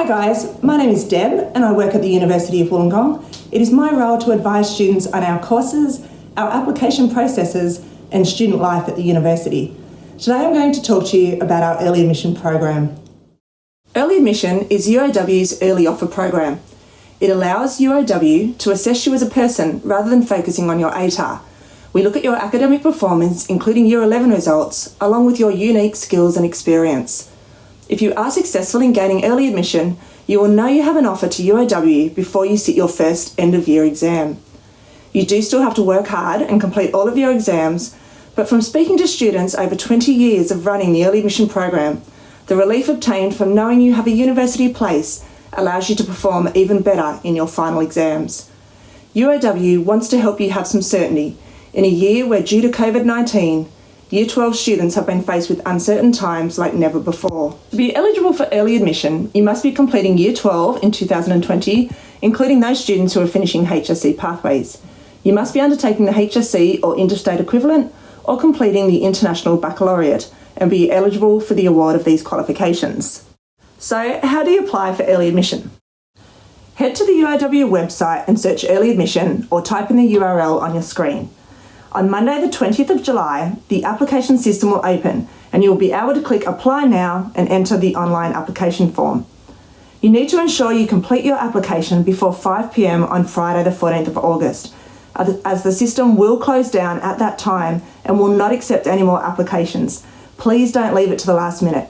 Hi guys, my name is Deb and I work at the University of Wollongong. It is my role to advise students on our courses, our application processes and student life at the university. Today I'm going to talk to you about our early admission program. Early admission is UOW's early offer program. It allows UOW to assess you as a person rather than focusing on your ATAR. We look at your academic performance, including Year 11 results, along with your unique skills and experience. If you are successful in gaining early admission, you will know you have an offer to UOW before you sit your first end-of-year exam. You do still have to work hard and complete all of your exams, but from speaking to students over 20 years of running the early admission program, the relief obtained from knowing you have a university place allows you to perform even better in your final exams. UOW wants to help you have some certainty in a year where, due to COVID-19, Year 12 students have been faced with uncertain times like never before. To be eligible for early admission, you must be completing Year 12 in 2020, including those students who are finishing HSC pathways. You must be undertaking the HSC or interstate equivalent or completing the International Baccalaureate and be eligible for the award of these qualifications. So, how do you apply for early admission? Head to the UOW website and search early admission or type in the URL on your screen. On Monday the 20th of July, the application system will open and you will be able to click Apply Now and enter the online application form. You need to ensure you complete your application before 5 p.m. on Friday the 14th of August, as the system will close down at that time and will not accept any more applications. Please don't leave it to the last minute.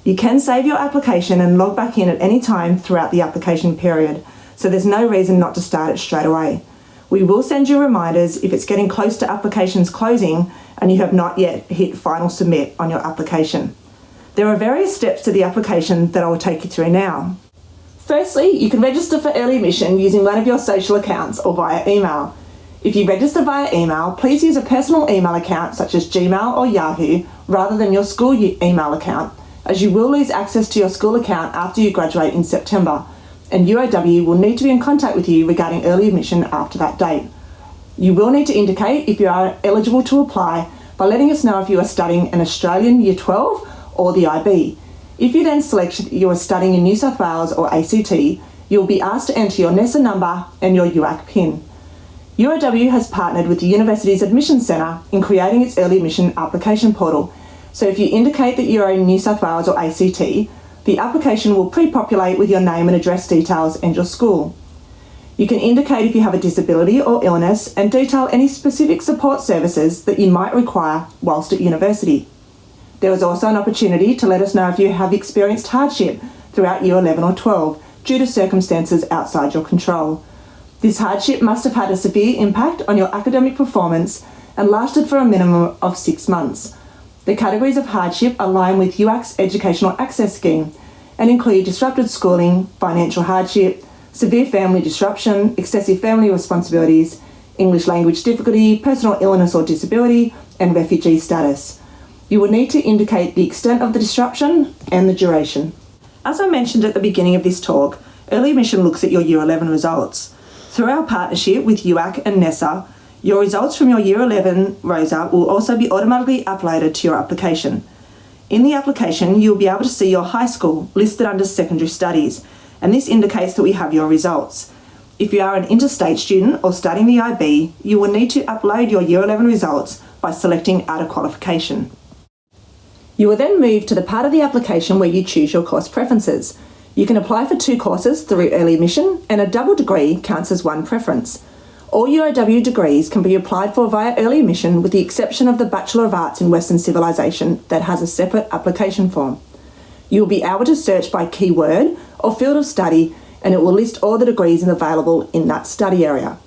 You can save your application and log back in at any time throughout the application period, so there's no reason not to start it straight away. We will send you reminders if it's getting close to applications closing and you have not yet hit final submit on your application. There are various steps to the application that I will take you through now. Firstly, you can register for early admission using one of your social accounts or via email. If you register via email, please use a personal email account such as Gmail or Yahoo rather than your school email account, as you will lose access to your school account after you graduate in September, and UOW will need to be in contact with you regarding early admission after that date. You will need to indicate if you are eligible to apply by letting us know if you are studying an Australian Year 12 or the IB. If you then select you are studying in New South Wales or ACT, you will be asked to enter your NESA number and your UAC PIN. UOW has partnered with the University's Admissions Centre in creating its early admission application portal, so if you indicate that you are in New South Wales or ACT, the application will pre-populate with your name and address details and your school. You can indicate if you have a disability or illness and detail any specific support services that you might require whilst at university. There is also an opportunity to let us know if you have experienced hardship throughout Year 11 or 12 due to circumstances outside your control. This hardship must have had a severe impact on your academic performance and lasted for a minimum of 6 months. The categories of hardship align with UAC's Educational Access Scheme and include disrupted schooling, financial hardship, severe family disruption, excessive family responsibilities, English language difficulty, personal illness or disability, and refugee status. You will need to indicate the extent of the disruption and the duration. As I mentioned at the beginning of this talk, early admission looks at your Year 11 results. Through our partnership with UAC and NESA, your results from your Year 11 ROSA will also be automatically uploaded to your application. In the application, you'll be able to see your high school listed under secondary studies, and this indicates that we have your results. If you are an interstate student or studying the IB, you will need to upload your Year 11 results by selecting Add a Qualification. You will then move to the part of the application where you choose your course preferences. You can apply for 2 courses through early admission, and a double degree counts as 1 preference. All UOW degrees can be applied for via early admission with the exception of the Bachelor of Arts in Western Civilization that has a separate application form. You will be able to search by keyword or field of study and it will list all the degrees available in that study area.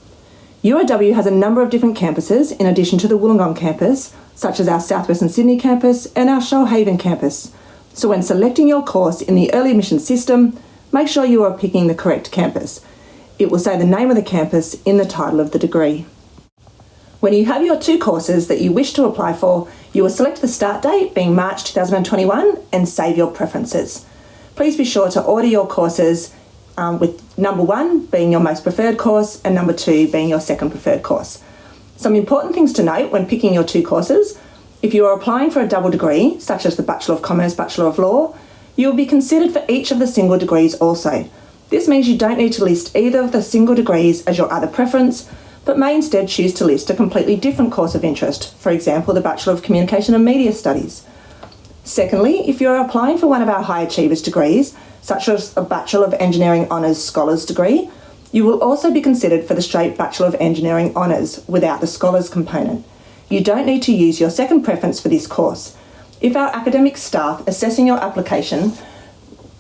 UOW has a number of different campuses in addition to the Wollongong campus, such as our South Western Sydney campus and our Shoalhaven campus. So when selecting your course in the early admission system, make sure you are picking the correct campus. It will say the name of the campus in the title of the degree. When you have your 2 courses that you wish to apply for, you will select the start date, being March 2021, and save your preferences. Please be sure to order your courses with number 1 being your most preferred course and number 2 being your second preferred course. Some important things to note when picking your 2 courses: if you are applying for a double degree, such as the Bachelor of Commerce, Bachelor of Law, You will be considered for each of the single degrees also. This means you don't need to list either of the single degrees as your other preference, but may instead choose to list a completely different course of interest, for example, the Bachelor of Communication and Media Studies. Secondly, if you're applying for one of our High Achievers degrees, such as a Bachelor of Engineering Honours Scholars degree, you will also be considered for the straight Bachelor of Engineering Honours without the Scholars component. You don't need to use your second preference for this course. If our academic staff assessing your application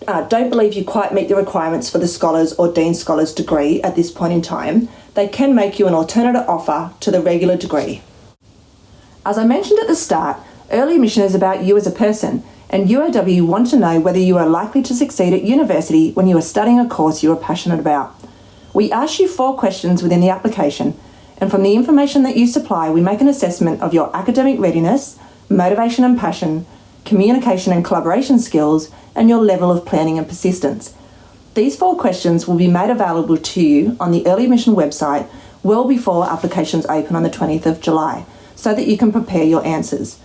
don't believe you quite meet the requirements for the Scholars or Dean Scholars degree at this point in time, they can make you an alternative offer to the regular degree. As I mentioned at the start, early admission is about you as a person, and UOW want to know whether you are likely to succeed at university when you are studying a course you are passionate about. We ask you 4 questions within the application, and from the information that you supply, we make an assessment of your academic readiness, motivation and passion, communication and collaboration skills, and your level of planning and persistence. These 4 questions will be made available to you on the early admission website well before applications open on the 20th of July, so that you can prepare your answers.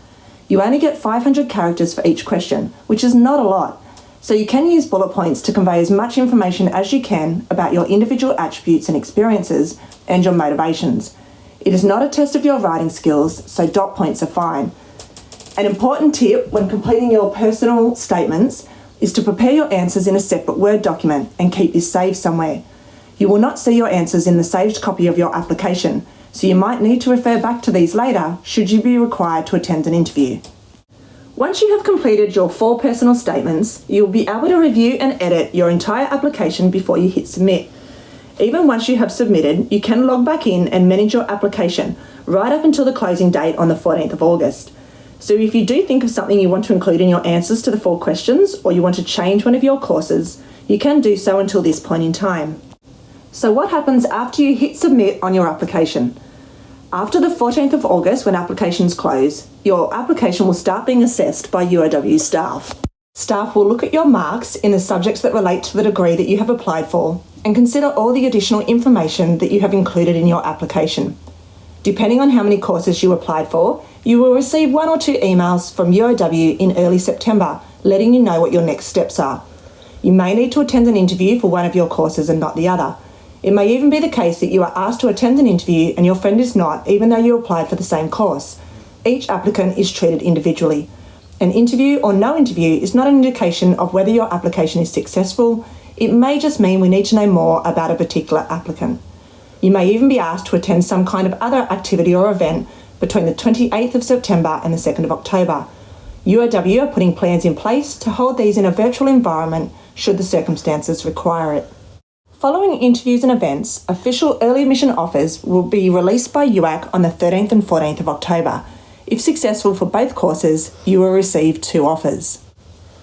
You only get 500 characters for each question, which is not a lot, so you can use bullet points to convey as much information as you can about your individual attributes and experiences and your motivations. It is not a test of your writing skills, so dot points are fine. An important tip when completing your personal statements is to prepare your answers in a separate Word document and keep this saved somewhere. You will not see your answers in the saved copy of your application, so you might need to refer back to these later should you be required to attend an interview. Once you have completed your 4 personal statements, you will be able to review and edit your entire application before you hit submit. Even once you have submitted, you can log back in and manage your application right up until the closing date on the 14th of August. So if you do think of something you want to include in your answers to the 4 questions, or you want to change one of your courses, you can do so until this point in time. So what happens after you hit submit on your application? After the 14th of August, when applications close, your application will start being assessed by UOW staff. Staff will look at your marks in the subjects that relate to the degree that you have applied for and consider all the additional information that you have included in your application. Depending on how many courses you applied for, you will receive 1 or 2 emails from UOW in early September letting you know what your next steps are. You may need to attend an interview for one of your courses and not the other. It may even be the case that you are asked to attend an interview and your friend is not, even though you applied for the same course. Each applicant is treated individually. An interview or no interview is not an indication of whether your application is successful. It may just mean we need to know more about a particular applicant. You may even be asked to attend some kind of other activity or event between the 28th of September and the 2nd of October. UOW are putting plans in place to hold these in a virtual environment should the circumstances require it. Following interviews and events, official early admission offers will be released by UAC on the 13th and 14th of October. If successful for both courses, you will receive 2 offers.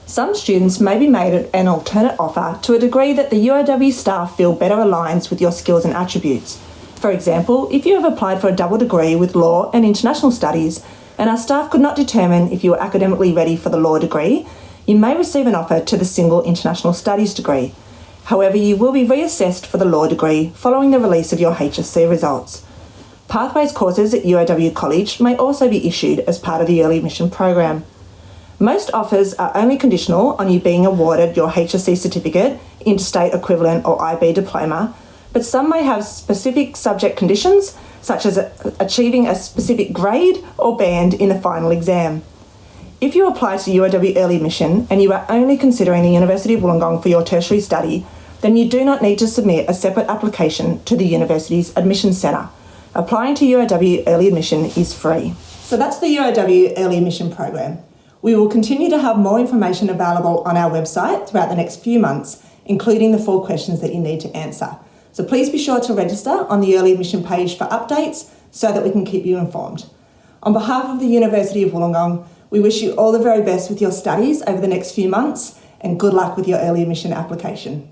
Some students may be made an alternate offer to a degree that the UOW staff feel better aligns with your skills and attributes. For example, if you have applied for a double degree with Law and International Studies and our staff could not determine if you were academically ready for the Law degree, you may receive an offer to the single International Studies degree. However, you will be reassessed for the Law degree following the release of your HSC results. Pathways courses at UOW College may also be issued as part of the early admission program. Most offers are only conditional on you being awarded your HSC certificate, interstate equivalent or IB diploma, but some may have specific subject conditions, such as achieving a specific grade or band in the final exam. If you apply to UOW early admission and you are only considering the University of Wollongong for your tertiary study, then you do not need to submit a separate application to the university's admissions centre. Applying to UOW early admission is free. So that's the UOW early admission program. We will continue to have more information available on our website throughout the next few months, including the 4 questions that you need to answer. So please be sure to register on the early admission page for updates so that we can keep you informed. On behalf of the University of Wollongong, we wish you all the very best with your studies over the next few months and good luck with your early admission application.